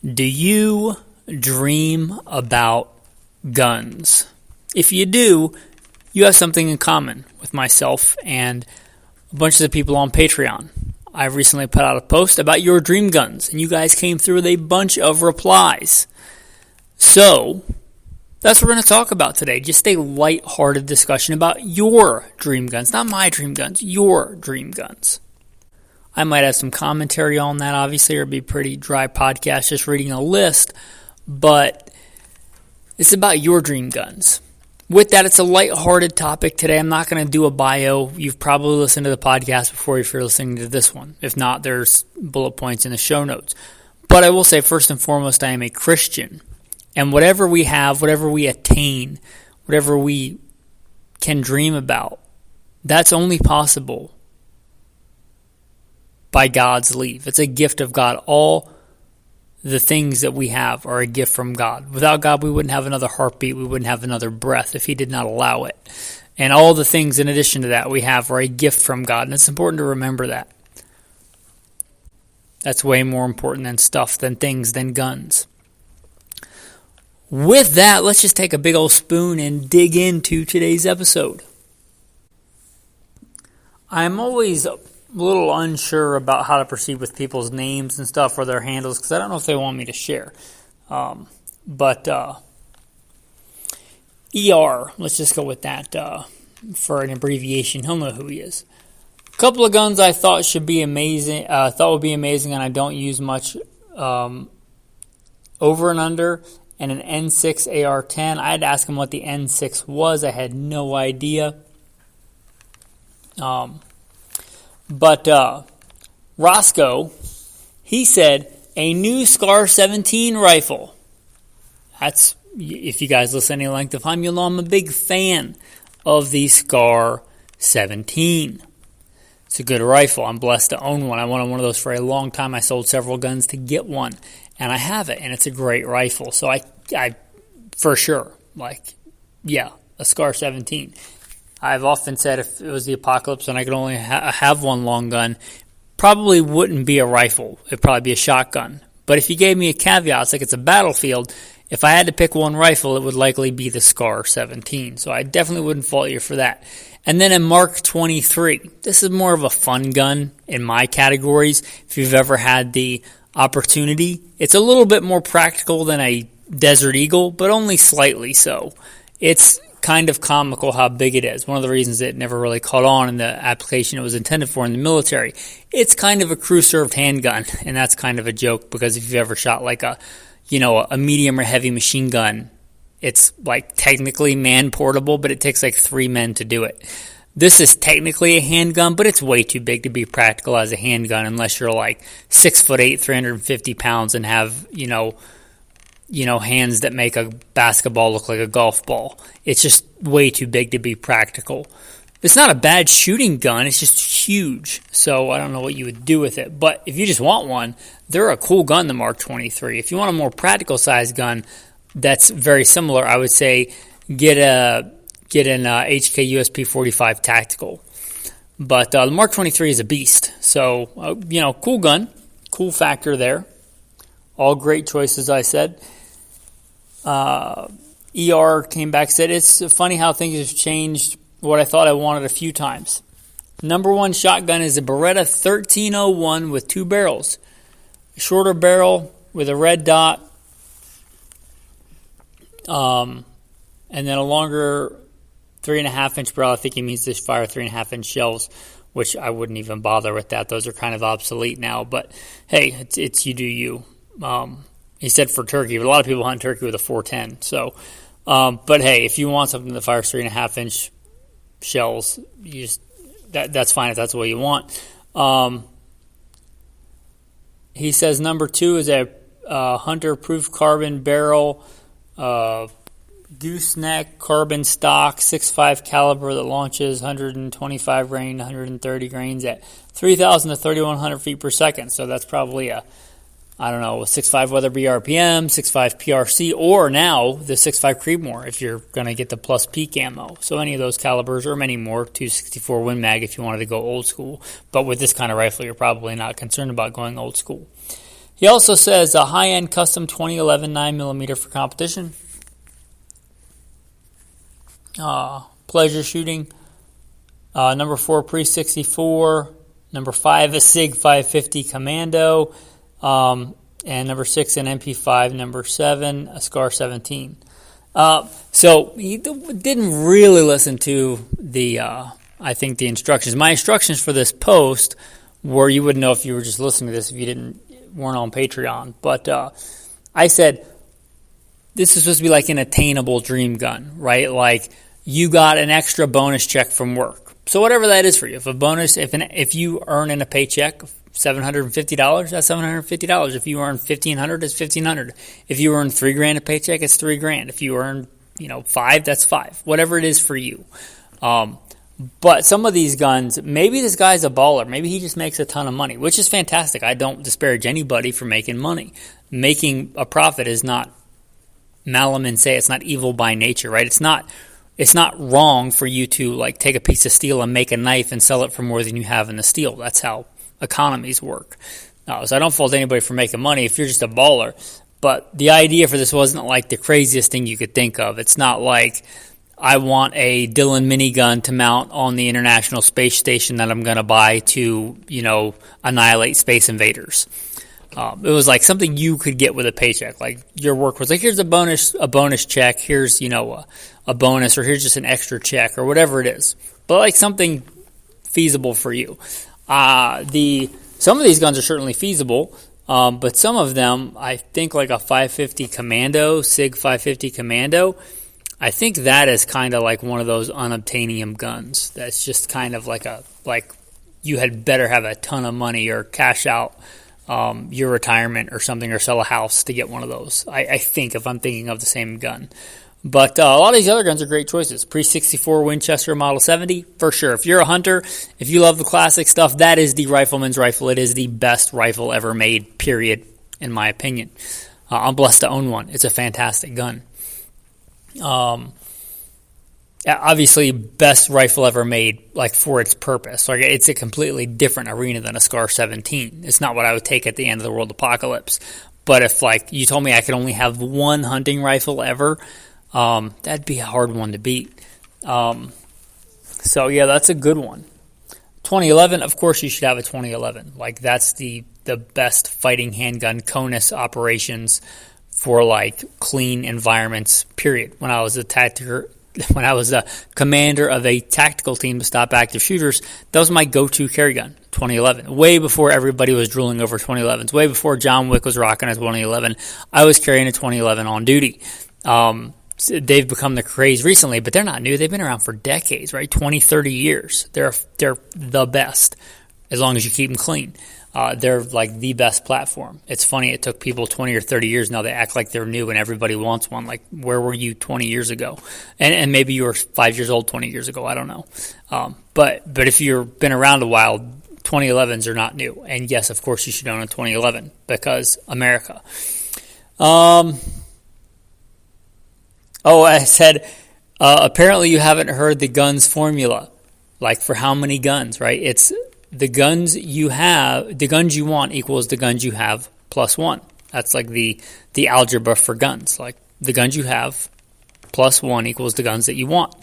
Do you dream about guns? If you do, you have something in common with myself and a bunch of the people on Patreon. I recently put out a post about your dream guns, and you guys came through with a bunch of replies. So, that's what we're going to talk about today. Just a light-hearted discussion about your dream guns. Not my dream guns, your dream guns. I might have some commentary on that, obviously, or it'd be a pretty dry podcast just reading a list, but it's about your dream guns. With that, it's a light-hearted topic today. I'm not going to do a bio. You've probably listened to the podcast before if you're listening to this one. If not, there's bullet points in the show notes. But I will say, first and foremost, I am a Christian. And whatever we have, whatever we attain, whatever we can dream about, that's only possible by God's leave. It's a gift of God. All the things that we have are a gift from God. Without God, we wouldn't have another heartbeat. We wouldn't have another breath if He did not allow it. And all the things in addition to that we have are a gift from God. And it's important to remember that. That's way more important than stuff, than things, than guns. With that, let's just take a big old spoon and dig into today's episode. I'm always a little unsure about how to proceed with people's names and stuff or their handles because I don't know if they want me to share. But ER, let's just go with that for an abbreviation. He'll know who he is. A couple of guns I thought should be amazing. Thought would be amazing, and I don't use much. Over and under, and an N6 AR-10. I had to ask him what the N6 was. I had no idea. But Roscoe, he said, a new SCAR-17 rifle. That's, if you guys listen any length of time, you'll know I'm a big fan of the SCAR-17. It's a good rifle. I'm blessed to own one. I wanted one of those for a long time. I sold several guns to get one, and I have it, and it's a great rifle. So I for sure, a SCAR-17. I've often said if it was the apocalypse and I could only have one long gun, probably wouldn't be a rifle. It'd probably be a shotgun. But if you gave me a caveat, it's like it's a battlefield. If I had to pick one rifle, it would likely be the SCAR-17. So I definitely wouldn't fault you for that. And then a Mark 23. This is more of a fun gun in my categories. If you've ever had the opportunity, it's a little bit more practical than a Desert Eagle, but only slightly so. It's kind of comical how big it is. One of the reasons it never really caught on in the application it was intended for in the military. It's kind of a crew-served handgun, and that's kind of a joke because if you've ever shot like a medium or heavy machine gun, it's like technically man-portable, but it takes like 3 men to do it. This is technically a handgun, but it's way too big to be practical as a handgun unless you're like 6'8", 350 pounds and have, hands that make a basketball look like a golf ball. It's just way too big to be practical. It's not a bad shooting gun. It's just huge. So I don't know what you would do with it. But if you just want one, they're a cool gun, the Mark 23. If you want a more practical size gun that's very similar, I would say get an HK USP 45 tactical. But the Mark 23 is a beast. So, cool gun. Cool factor there. All great choices, I said. ER came back and said, it's funny how things have changed what I thought I wanted a few times. Number one shotgun is a Beretta 1301 with 2 barrels. A shorter barrel with a red dot, and then a longer 3.5-inch barrel. I think he means to fire 3.5-inch shells, which I wouldn't even bother with that. Those are kind of obsolete now, but hey, it's you do you. He said for turkey, but a lot of people hunt turkey with a 410. So, but hey, if you want something that fires 3.5-inch shells, that's fine if that's what you want. He says number 2 is a hunter-proof carbon barrel, gooseneck carbon stock, 6.5 caliber that launches 125 grain, 130 grains at 3,000 to 3,100 feet per second. So that's probably a 6.5 Weatherby RPM, 6.5 PRC, or now the 6.5 Creedmoor if you're going to get the plus peak ammo. So any of those calibers or many more, 264 Win Mag if you wanted to go old school. But with this kind of rifle, you're probably not concerned about going old school. He also says a high-end custom 2011 9mm for competition. Pleasure shooting. Number 4, Pre-64. Number 5, a SIG 550 Commando. And number 6, an MP5. Number 7, a SCAR 17. So he didn't really listen to the instructions. My instructions for this post were, you wouldn't know if you were just listening to this if you weren't on Patreon. But I said, this is supposed to be like an attainable dream gun, right? Like, you got an extra bonus check from work. So whatever that is for you. If you earn in a paycheck $750, that's $750. If you earn $1,500, it's $1,500. If you earn $3,000 a paycheck, it's $3,000. If you earn, $5,000, that's $5,000. Whatever it is for you. But some of these guns, maybe this guy's a baller. Maybe he just makes a ton of money, which is fantastic. I don't disparage anybody for making money. Making a profit is not malum in se. It's not evil by nature, right? It's not wrong for you to take a piece of steel and make a knife and sell it for more than you have in the steel. That's how economies work. So I don't fault anybody for making money if you're just a baller. But the idea for this wasn't the craziest thing you could think of. It's not like I want a Dillon minigun to mount on the International Space Station that I'm going to buy to, annihilate space invaders. It was something you could get with a paycheck. Your work was here's a bonus check, here's, a bonus, or here's just an extra check, or whatever it is. But something feasible for you. Some of these guns are certainly feasible, but some of them, I think a 550 Commando, SIG 550 Commando, I think that is kind of one of those unobtainium guns. That's just kind of you had better have a ton of money or cash out your retirement or something, or sell a house to get one of those. I think, if I'm thinking of the same gun. But a lot of these other guns are great choices. Pre-64 Winchester Model 70, for sure. If you're a hunter, if you love the classic stuff, that is the rifleman's rifle. It is the best rifle ever made, period, in my opinion. I'm blessed to own one. It's a fantastic gun. Obviously, best rifle ever made, for its purpose. It's a completely different arena than a SCAR 17. It's not what I would take at the end of the world apocalypse. But if, you told me I could only have one hunting rifle ever, that'd be a hard one to beat. So, yeah, that's a good one. 2011, of course you should have a 2011. That's the best fighting handgun CONUS operations for, clean environments, period. When I was a commander of a tactical team to stop active shooters, that was my go-to carry gun, 2011. Way before everybody was drooling over 2011s. Way before John Wick was rocking a 2011. I was carrying a 2011 on duty. They've become the craze recently, but they're not new. They've been around for decades, right? 20, 30 years. They're the best, as long as you keep them clean. They're the best platform. It's funny, it took people 20 or 30 years. Now they act like they're new and everybody wants one. Where were you 20 years ago? And maybe you were 5 years old 20 years ago. I don't know. But if you've been around a while, 2011s are not new. And yes, of course you should own a 2011 because America. I said, apparently you haven't heard the guns formula. For how many guns, right? It's the guns you want equals the guns you have plus one. That's the algebra for guns. The guns you have plus one equals the guns that you want.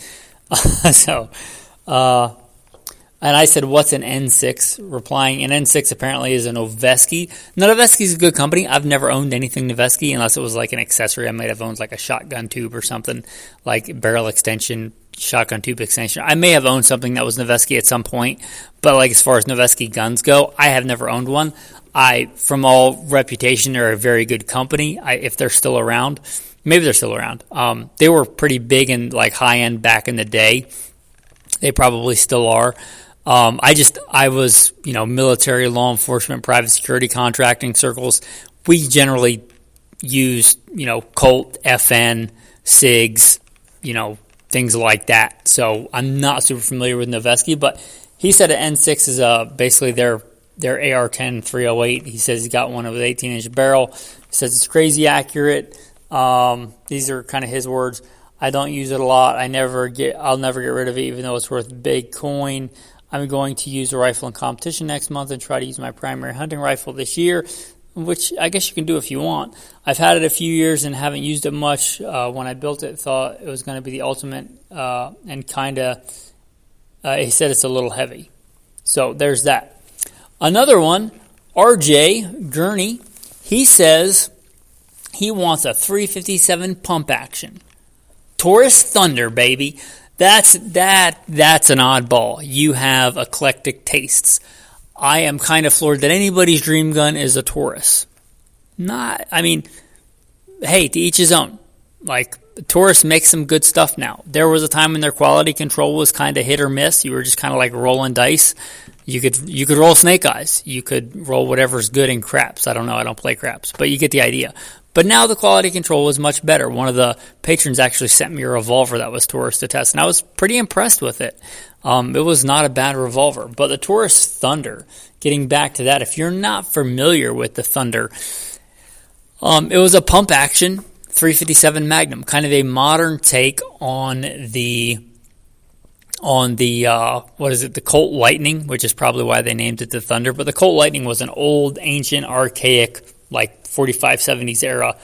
And I said, what's an N6? Replying, an N6 apparently is a Noveske. Now, Noveske is a good company. I've never owned anything Noveske unless it was an accessory. I might have owned a shotgun tube or something, barrel extension, shotgun tube extension. I may have owned something that was Noveske at some point, but as far as Noveske guns go, I have never owned one. From all reputation, they're a very good company. If they're still around, maybe they're still around. They were pretty big and high end back in the day. They probably still are. I was, military, law enforcement, private security contracting circles. We generally used, Colt, FN, SIGs, things like that. So I'm not super familiar with Noveske, but he said an N6 is basically their AR-10 308. He says he got one with an 18-inch barrel. He says it's crazy accurate. These are kind of his words. I don't use it a lot. I'll never get rid of it, even though it's worth big coin. I'm going to use a rifle in competition next month and try to use my primary hunting rifle this year. which I guess you can do if you want. I've had it a few years and haven't used it much. When I built it, thought it was going to be the ultimate, and kind of, he said it's a little heavy. So there's that. Another one, RJ Gurney, he says he wants a 357 pump action. Taurus Thunder, baby. That's an oddball. You have eclectic tastes. I am kind of floored that anybody's dream gun is a Taurus. Hey, to each his own. Like, Taurus makes some good stuff now. There was a time when their quality control was kind of hit or miss. You were just kind of like rolling dice. You could roll snake eyes. You could roll whatever's good in craps. I don't know. I don't play craps, but you get the idea. But now the quality control was much better. One of the patrons actually sent me a revolver that was Taurus to test, and I was pretty impressed with it. It was not a bad revolver. But the Taurus Thunder, getting back to that, if you're not familiar with the Thunder, it was a pump action 357 Magnum, kind of a modern take on the the Colt Lightning, which is probably why they named it the Thunder. But the Colt Lightning was an old, ancient, archaic, like 45, 70s era,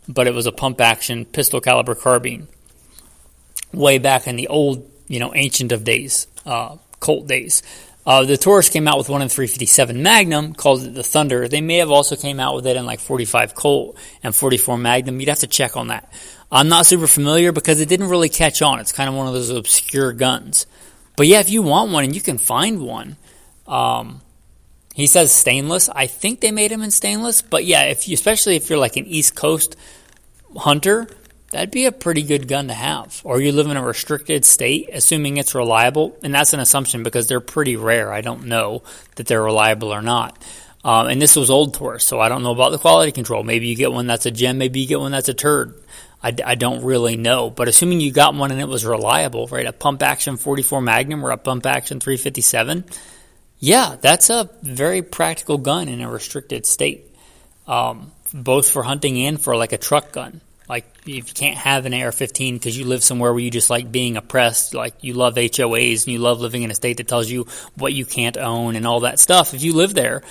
but it was a pump action pistol caliber carbine way back in the old, ancient of days, Colt days. The Taurus came out with one in 357 Magnum, called it the Thunder. They may have also came out with it in like 45 Colt and 44 Magnum. You'd have to check on that. I'm not super familiar because it didn't really catch on. It's kind of one of those obscure guns. But yeah, if you want one and you can find one, he says stainless. I think they made them in stainless. But yeah, especially if you're like an East Coast hunter, that'd be a pretty good gun to have. Or you live in a restricted state, assuming it's reliable. And that's an assumption because they're pretty rare. I don't know that they're reliable or not. And this was old Taurus, so I don't know about the quality control. Maybe you get one that's a gem. Maybe you get one that's a turd. I don't really know. But assuming you got one and it was reliable, right, a pump action 44 Magnum or a pump action 357, yeah, that's a very practical gun in a restricted state, both for hunting and for like a truck gun. Like if you can't have an AR-15 because you live somewhere where you just like being oppressed, like you love HOAs and you love living in a state that tells you what you can't own and all that stuff. If you live there,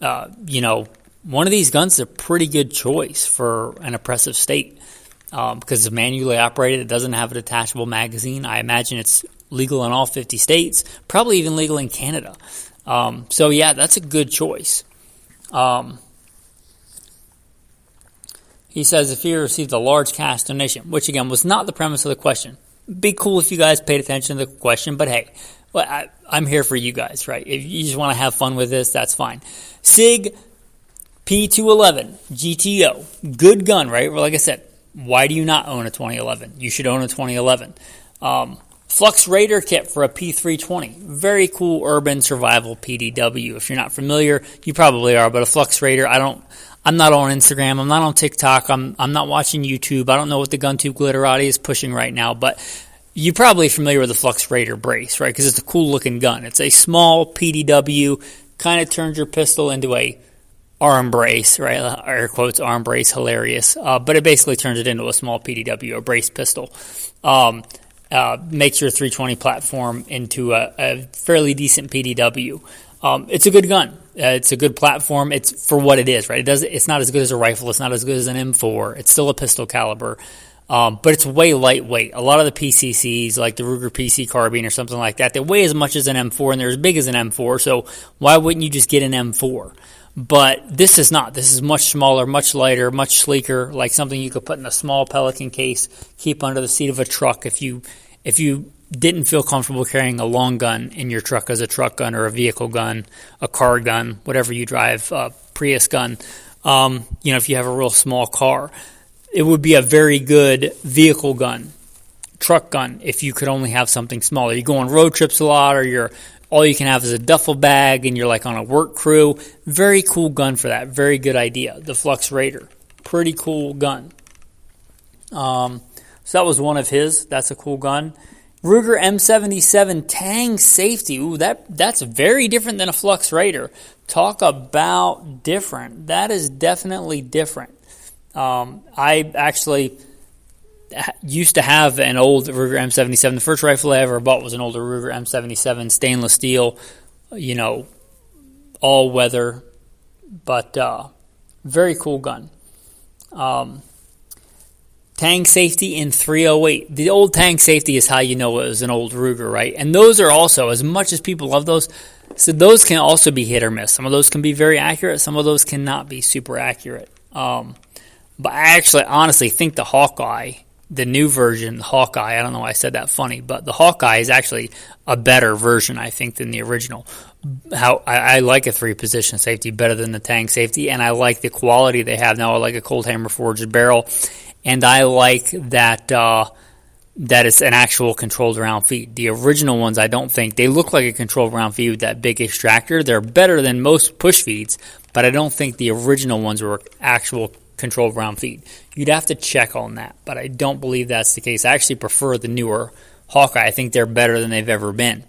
one of these guns is a pretty good choice for an oppressive state. Because it's manually operated, it doesn't have a detachable magazine. I imagine it's legal in all 50 states, probably even legal in Canada. So yeah, that's a good choice. He says if he received a large cash donation, which again was not the premise of the question. Be cool if you guys paid attention to the question, but hey, I'm here for you guys, right? If you just want to have fun with this, that's fine. SIG P211 GTO, good gun, right? Well, like I said, why do you not own a 2011? You should own a 2011. Flux Raider kit for a P320. Very cool urban survival PDW. If you're not familiar, you probably are, but a Flux Raider, I'm not on Instagram. I'm not on TikTok. I'm not watching YouTube. I don't know what the GunTube Glitterati is pushing right now, but you're probably familiar with the Flux Raider brace, right? Because it's a cool looking gun. It's a small PDW, kind of turns your pistol into a arm brace, right? Air quotes, arm brace, hilarious. But it basically turns it into a small PDW, a brace pistol. Makes your 320 platform into a fairly decent PDW. It's a good gun. It's a good platform. It's for what it is, right? It's not as good as a rifle. It's not as good as an M4. It's still a pistol caliber. But it's way lightweight. A lot of the PCCs, like the Ruger PC carbine or something like that, they weigh as much as an M4 and they're as big as an M4. So why wouldn't you just get an M4? But this is not. This is much smaller, much lighter, much sleeker, like something you could put in a small Pelican case, keep under the seat of a truck if you didn't feel comfortable carrying a long gun in your truck as a truck gun or a vehicle gun, a car gun, whatever you drive, a Prius gun. If you have a real small car, it would be a very good vehicle gun, truck gun, if you could only have something smaller. You go on road trips a lot, or all you can have is a duffel bag and you're like on a work crew. Very cool gun for that. Very good idea. The Flux Raider. Pretty cool gun. So that was one of his. That's a cool gun. Ruger M77 Tang Safety. Ooh, that's very different than a Flux Raider. Talk about different. That is definitely different. I actually used to have an old Ruger M77. The first rifle I ever bought was an older Ruger M77, stainless steel, all weather. But Very cool gun. Tang safety in 308. The old tang safety is how you know it was an old Ruger, right? And those are also, as much as people love those, so those can also be hit or miss. Some of those can be very accurate. Some of those cannot be super accurate. But I actually honestly think the Hawkeye, the new version, the Hawkeye, I don't know why I said that funny, but the Hawkeye is actually a better version, I think, than the original. How I like a 3-position safety better than the Tang safety, and I like the quality they have now. I like a cold hammer forged barrel, and I like that that it's an actual controlled round feed. The original ones, I don't think, they look like a controlled round feed with that big extractor. They're better than most push feeds, but I don't think the original ones were actual controlled round feed. You'd have to check on that, but I don't believe that's the case. I actually prefer the newer Hawkeye. I think they're better than they've ever been.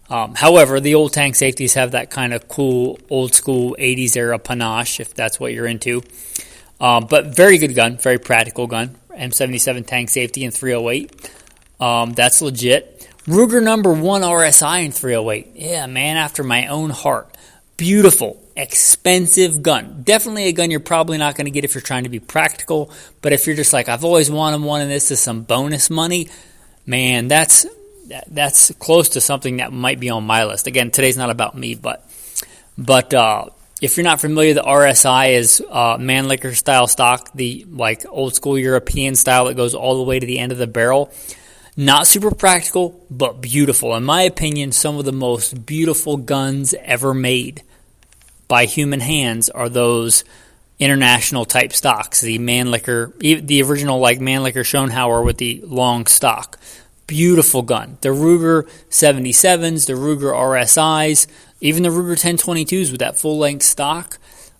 However, the old Tang safeties have that kind of cool, old school 80s era panache, if that's what you're into. But very good gun, very practical gun. M77 Tang safety in 308. That's legit. Ruger number 1 RSI in 308. Yeah, man, after my own heart. Beautiful, expensive gun. Definitely a gun you're probably not going to get if you're trying to be practical. But if you're just like, I've always wanted one and this is some bonus money, man, that's close to something that might be on my list. Again, today's not about me, but if you're not familiar, the RSI is Mannlicher style stock, the like old school European style that goes all the way to the end of the barrel. Not super practical, but beautiful. In my opinion, some of the most beautiful guns ever made by human hands are those international type stocks. The Mannlicher, the original like Mannlicher Schonhauer with the long stock. Beautiful gun. The Ruger 77s, the Ruger RSIs, even the Ruger 1022s with that full-length stock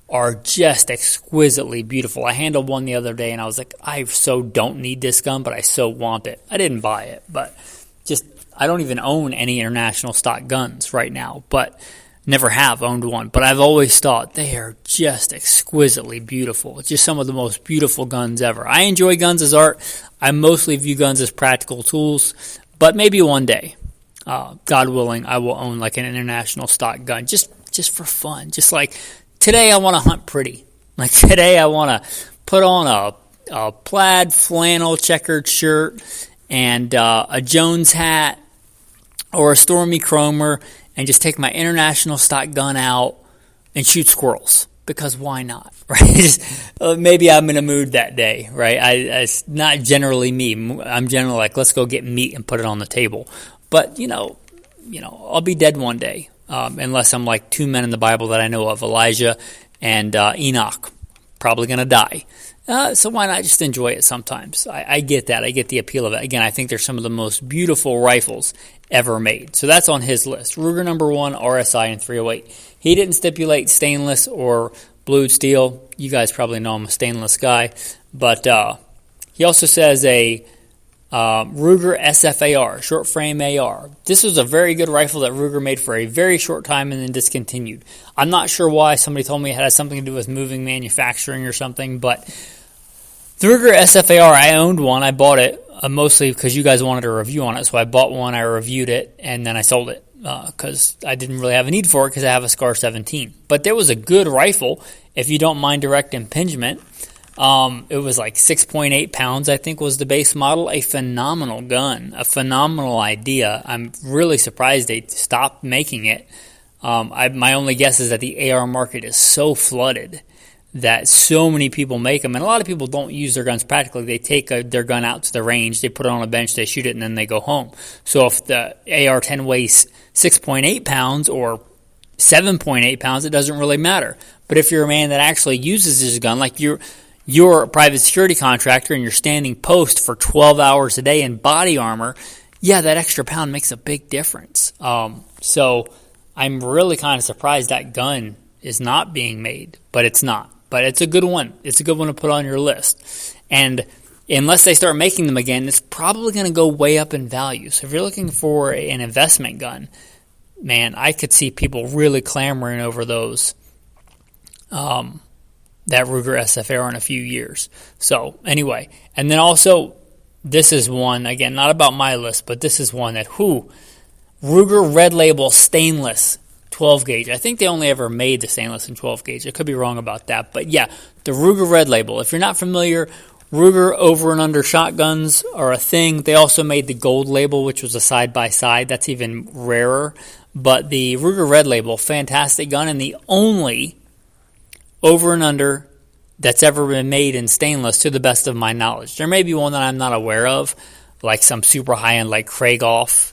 are just exquisitely beautiful. I handled one the other day, and I was like, I so don't need this gun, but I so want it. I didn't buy it, but just I don't even own any international stock guns right now, but never have owned one. But I've always thought they are just exquisitely beautiful. It's just some of the most beautiful guns ever. I enjoy guns as art. I mostly view guns as practical tools, but maybe one day, God willing, I will own like an international stock gun just for fun. Just like today I want to hunt pretty. Like today I want to put on a plaid flannel checkered shirt and a Jones hat or a Stormy Chromer and just take my international stock gun out and shoot squirrels. Because why not, right? Maybe I'm in a mood that day, right? It's not generally me. I'm generally like, let's go get meat and put it on the table. But, you know, I'll be dead one day, unless I'm like 2 men in the Bible that I know of, Elijah and Enoch. Probably going to die. So why not just enjoy it sometimes? I get that. I get the appeal of it. Again, I think they're some of the most beautiful rifles ever made. So that's on his list. Ruger number 1, RSI in 308. He didn't stipulate stainless or blued steel. You guys probably know I'm a stainless guy. But he also says a Ruger SFAR, short frame AR. This was a very good rifle that Ruger made for a very short time and then discontinued. I'm not sure why. Somebody told me it had something to do with moving manufacturing or something, but the Ruger SFAR, I owned one. I bought it mostly because you guys wanted a review on it, so I bought one, I reviewed it, and then I sold it because I didn't really have a need for it because I have a SCAR 17. But there was a good rifle if you don't mind direct impingement. It was like 6.8 pounds, I think, was the base model. A phenomenal gun, a phenomenal idea. I'm really surprised they stopped making it. My only guess is that the AR market is so flooded that so many people make them. And a lot of people don't use their guns practically. They take their gun out to the range, they put it on a bench, they shoot it, and then they go home. So if the AR-10 weighs 6.8 pounds or 7.8 pounds, it doesn't really matter. But if you're a man that actually uses this gun, like you're a private security contractor and you're standing post for 12 hours a day in body armor, yeah, that extra pound makes a big difference. So I'm really kind of surprised that gun is not being made, but it's not. But it's a good one. It's a good one to put on your list. And unless they start making them again, it's probably going to go way up in value. So if you're looking for an investment gun, man, I could see people really clamoring over those. That Ruger SFAR in a few years. So anyway, and then also this is one, again, not about my list, but this is one that, Ruger Red Label Stainless 12 gauge. I think they only ever made the stainless and 12 gauge. I could be wrong about that. But yeah, the Ruger Red Label. If you're not familiar, Ruger over and under shotguns are a thing. They also made the Gold Label, which was a side-by-side. That's even rarer. But the Ruger Red Label, fantastic gun, and the only over and under that's ever been made in stainless to the best of my knowledge. There may be one that I'm not aware of, like some super high-end like Krieghoff,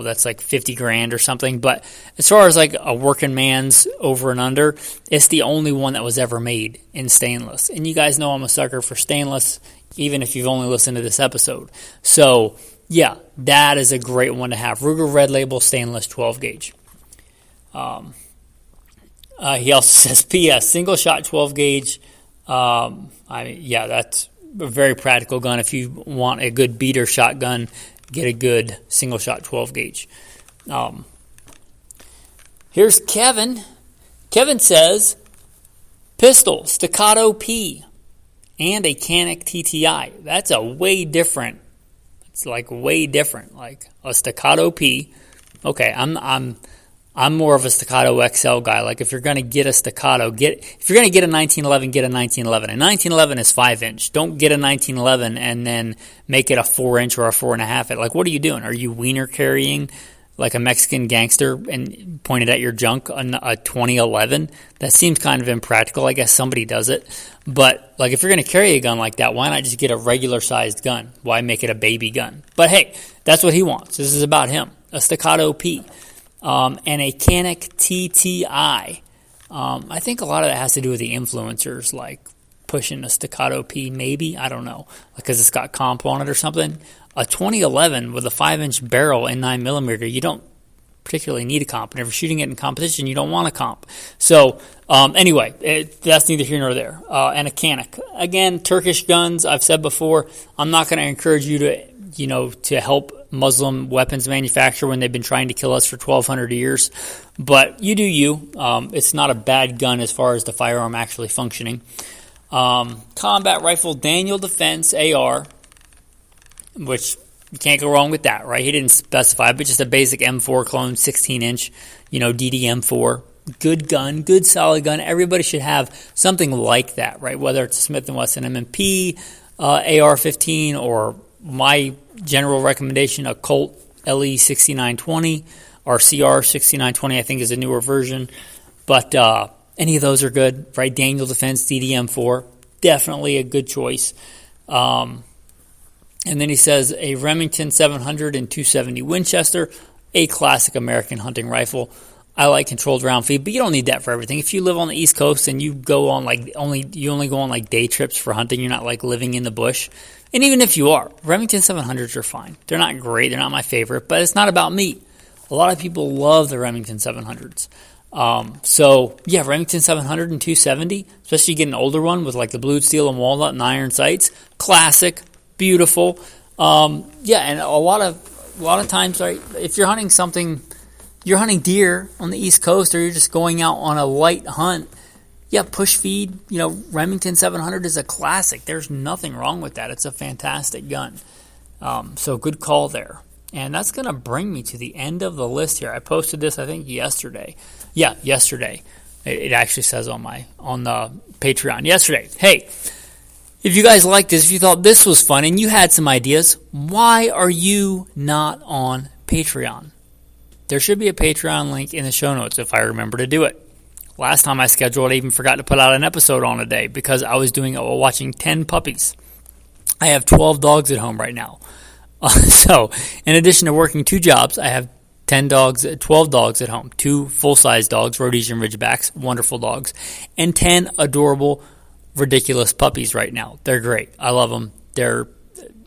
that's like 50 grand or something. But as far as like a working man's over and under, it's the only one that was ever made in stainless. And you guys know I'm a sucker for stainless, even if you've only listened to this episode. So yeah, that is a great one to have. Ruger Red Label stainless 12 gauge. He also says, P.S. single shot 12 gauge. That's a very practical gun. If you want a good beater shotgun, get a good single shot 12 gauge. Here's Kevin. Kevin says, pistol, staccato P, and a Canic TTI. That's a way different. It's like way different. Like a staccato P. Okay, I'm more of a staccato XL guy. Like if you're going to get a staccato, if you're going to get a 1911, get a 1911. A 1911 is 5-inch. Don't get a 1911 and then make it a 4-inch or a 4.5. Like, what are you doing? Are you wiener carrying like a Mexican gangster and pointed at your junk a 2011? That seems kind of impractical. I guess somebody does it. But like if you're going to carry a gun like that, why not just get a regular sized gun? Why make it a baby gun? But hey, that's what he wants. This is about him. A staccato P. And a Canic TTI. I think a lot of that has to do with the influencers, like pushing a staccato P, maybe. I don't know, because it's got comp on it or something. A 2011 with a 5-inch barrel and 9mm, you don't particularly need a comp. And if you're shooting it in competition, you don't want a comp. So anyway, that's neither here nor there. And a Canic. Again, Turkish guns, I've said before, I'm not going to encourage you to help Muslim weapons manufacturer when they've been trying to kill us for 1,200 years. But you do you. It's not a bad gun as far as the firearm actually functioning. Combat rifle, Daniel Defense AR, which you can't go wrong with that, right? He didn't specify, but just a basic M4 clone, 16-inch, DD-M4. Good gun, good solid gun. Everybody should have something like that, right? Whether it's a Smith & Wesson M&P, AR-15, or my general recommendation, a Colt LE6920 or CR6920, I think is a newer version. But any of those are good, right? Daniel Defense DDM4, definitely a good choice. And then he says a Remington 700 and 270 Winchester, a classic American hunting rifle. I like controlled round feed, but you don't need that for everything. If you live on the East Coast and you go on only go on day trips for hunting, you're not like living in the bush. And even if you are, Remington 700s are fine. They're not great. They're not my favorite, but it's not about me. A lot of people love the Remington 700s. Remington 700 and 270, especially you get an older one with like the blued steel and walnut and iron sights. Classic, beautiful. And a lot of times, right, if you're hunting something, you're hunting deer on the East Coast, or you're just going out on a light hunt, push feed, Remington 700 is a classic. There's nothing wrong with that. It's a fantastic gun. So good call there. And that's going to bring me to the end of the list here. I posted this, I think, yesterday. Yeah, yesterday. It actually says on the Patreon. Yesterday. Hey, if you guys liked this, if you thought this was fun and you had some ideas, why are you not on Patreon? There should be a Patreon link in the show notes if I remember to do it. Last time I scheduled, I even forgot to put out an episode on a day because I was watching 10 puppies. I have 12 dogs at home right now. So, in addition to working 2 jobs, I have 12 dogs at home. 2 full-size dogs, Rhodesian Ridgebacks, wonderful dogs, and 10 adorable, ridiculous puppies right now. They're great. I love them. They're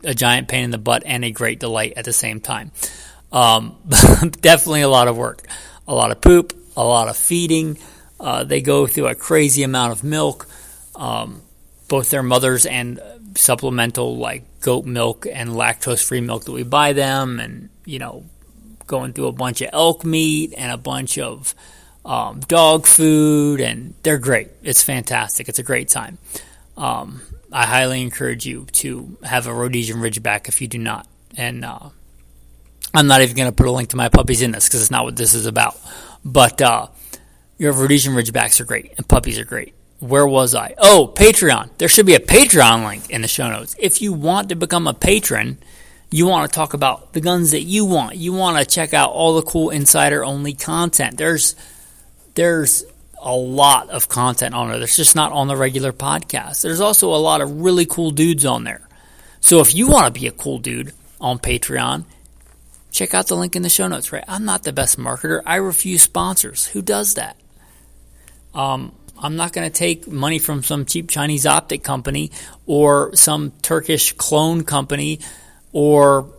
a giant pain in the butt and a great delight at the same time. Definitely a lot of work. A lot of poop, a lot of feeding. They go through a crazy amount of milk, both their mothers and supplemental like goat milk and lactose-free milk that we buy them, and going through a bunch of elk meat and a bunch of dog food, and they're great. It's fantastic. It's a great time. I highly encourage you to have a Rhodesian Ridgeback if you do not. And I'm not even going to put a link to my puppies in this because it's not what this is about. But Your Rhodesian Ridgebacks are great, and puppies are great. Where was I? Oh, Patreon. There should be a Patreon link in the show notes. If you want to become a patron, you want to talk about the guns that you want. You want to check out all the cool insider-only content. There's a lot of content on there that's just not on the regular podcast. There's also a lot of really cool dudes on there. So if you want to be a cool dude on Patreon, check out the link in the show notes, right? I'm not the best marketer. I refuse sponsors. Who does that? I'm not going to take money from some cheap Chinese optic company or some Turkish clone company or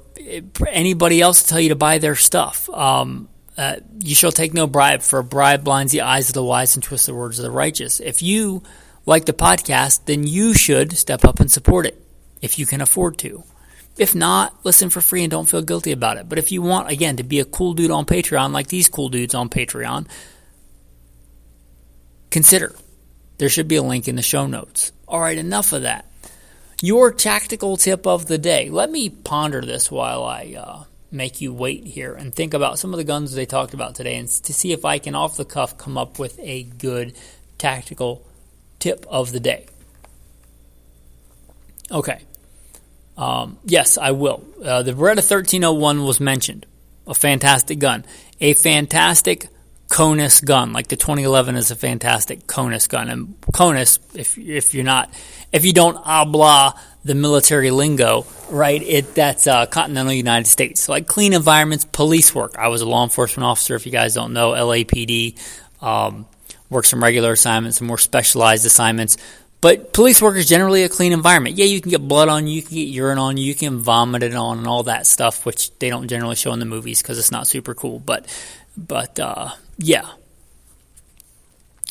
anybody else to tell you to buy their stuff. You shall take no bribe, for a bribe blinds the eyes of the wise and twists the words of the righteous. If you like the podcast, then you should step up and support it if you can afford to. If not, listen for free and don't feel guilty about it. But if you want, again, to be a cool dude on Patreon, like these cool dudes on Patreon, consider. There should be a link in the show notes. All right, enough of that. Your tactical tip of the day. Let me ponder this while I make you wait here and think about some of the guns they talked about today and to see if I can off the cuff come up with a good tactical tip of the day. Okay. Yes, I will. The Beretta 1301 was mentioned. A fantastic gun. A fantastic CONUS gun. Like the 2011 is a fantastic CONUS gun. And CONUS, if you don't habla the military lingo, right? That's continental United States. So like clean environments, police work. I was a law enforcement officer. If you guys don't know, L.A.P.D. Worked some regular assignments, some more specialized assignments. But police work is generally a clean environment. Yeah, you can get blood on you, you can get urine on you, you can vomit it on and all that stuff, which they don't generally show in the movies because it's not super cool. But yeah.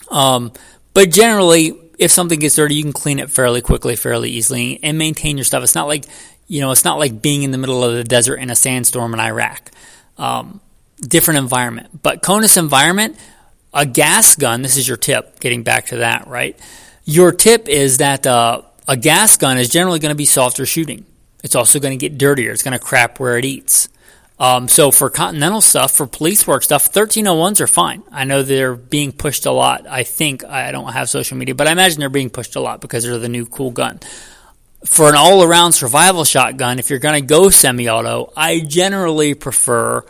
But generally, if something gets dirty, you can clean it fairly quickly, fairly easily, and maintain your stuff. It's not like being in the middle of the desert in a sandstorm in Iraq. Different environment. But CONUS environment, a gas gun, this is your tip, getting back to that, right? Your tip is that a gas gun is generally going to be softer shooting. It's also going to get dirtier. It's going to crap where it eats. So for continental stuff, for police work stuff, 1301s are fine. I know they're being pushed a lot. I don't have social media, but I imagine they're being pushed a lot because they're the new cool gun. For an all-around survival shotgun, if you're going to go semi-auto, I generally prefer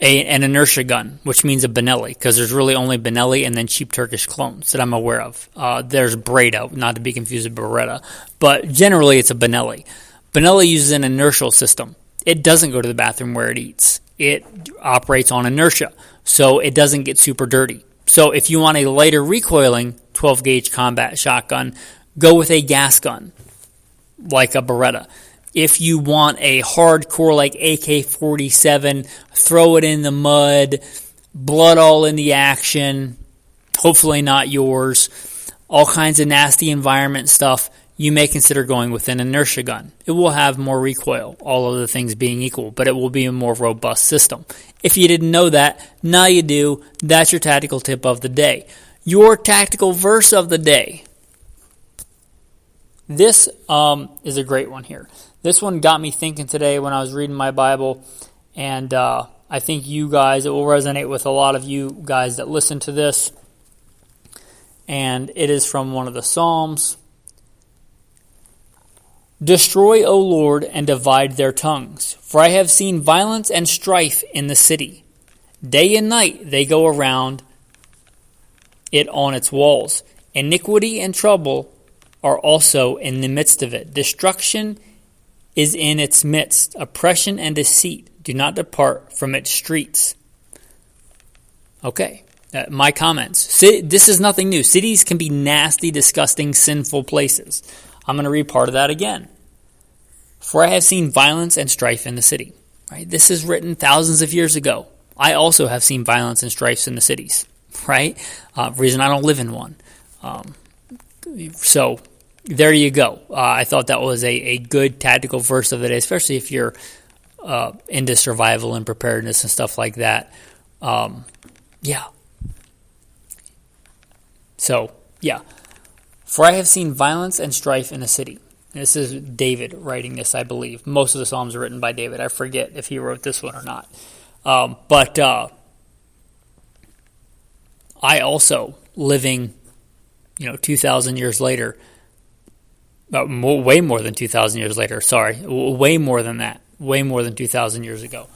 an inertia gun, which means a Benelli, because there's really only Benelli and then cheap Turkish clones that I'm aware of. There's Breda, not to be confused with Beretta, but generally it's a Benelli. Benelli uses an inertial system. It doesn't go to the bathroom where it eats. It operates on inertia, so it doesn't get super dirty. So if you want a lighter recoiling 12-gauge combat shotgun, go with a gas gun, like a Beretta. If you want a hardcore like AK-47, throw it in the mud, blood all in the action, hopefully not yours, all kinds of nasty environment stuff, you may consider going with an inertia gun. It will have more recoil, all other things being equal, but it will be a more robust system. If you didn't know that, now you do. That's your tactical tip of the day. Your tactical verse of the day. This is a great one here. This one got me thinking today when I was reading my Bible, and I think you guys, it will resonate with a lot of you guys that listen to this, and it is from one of the Psalms. Destroy, O Lord, and divide their tongues, for I have seen violence and strife in the city. Day and night they go around it on its walls. Iniquity and trouble are also in the midst of it. Destruction is in its midst. Oppression and deceit do not depart from its streets. Okay, my comments. This is nothing new. Cities can be nasty, disgusting, sinful places. I'm going to read part of that again. For I have seen violence and strife in the city. Right? This is written thousands of years ago. I also have seen violence and strife in the cities. Right? Reason I don't live in one. So there you go. I thought that was a good tactical verse of the day, especially if you're into survival and preparedness and stuff like that. Yeah. So, yeah. For I have seen violence and strife in the city. And this is David writing this, I believe. Most of the Psalms are written by David. I forget if he wrote this one or not. But I also, living, 2,000 years later, way more than 2,000 years later, sorry, way more than that, way more than 2,000 years ago.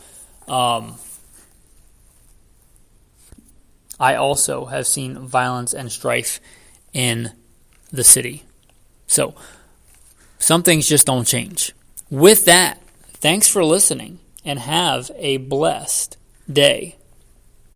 I also have seen violence and strife in the city. So, some things just don't change. With that, thanks for listening, and have a blessed day.